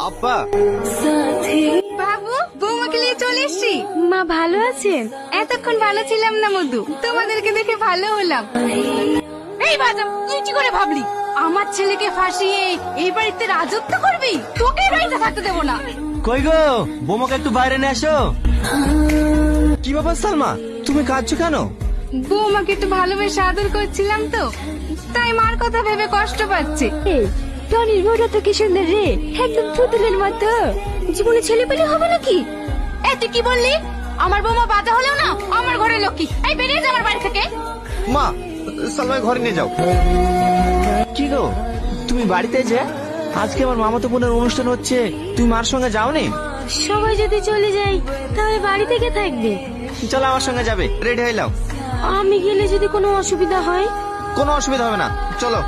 আব্বা। বাবু, বৌমাকে নিয়ে চলে এসছি। মা ভালো আছেন? এতক্ষণ ভালো ছিলাম না মধু, তোমাদেরকে দেখে ভালো হলাম। এই বাজা, তুই কি করে ভাবলি আমার ছেলেকে ফাঁসিয়ে এই বাড়িতে রাজত্ব করবি? তোকে এই বাড়িতে থাকতে দেবো না। কই গো, বৌমাকে একটু বাইরে নিয়ে আসো। কি ব্যাপার সালমা, তুমি কাঁদছো কেন? বৌমাকে একটু ভালোবেসে আদর করছিলাম তো, তাই মার কথা ভেবে কষ্ট পাচ্ছে। টনির বউটা তো কি সুন্দর রে, একদম পুতুলের মতো। জীবনে ছেলে পেলে হবে নাকি? তুই কি বললি? আমার বৌমা বাধা হলেও না আমার ঘরের লক্ষ্মী। এই বেরিয়ে যা আমার বাড়ি থেকে। মা, সালমাকে ঘরে নিয়ে যাও। কি গো, তুমি বাড়িতে যে আজকে আমার মামাতো বোনের অনুষ্ঠান হচ্ছে, তুমি মার সঙ্গে যাওনি? সবাই যদি চলে যাই তাহলে বাড়ি থেকে থাকবে। চলো আমার সঙ্গে যাবে, রেডি হয়ে নাও। আমি গেলে যদি কোনো অসুবিধা হয়? কোনো অসুবিধা হবে না, চলো।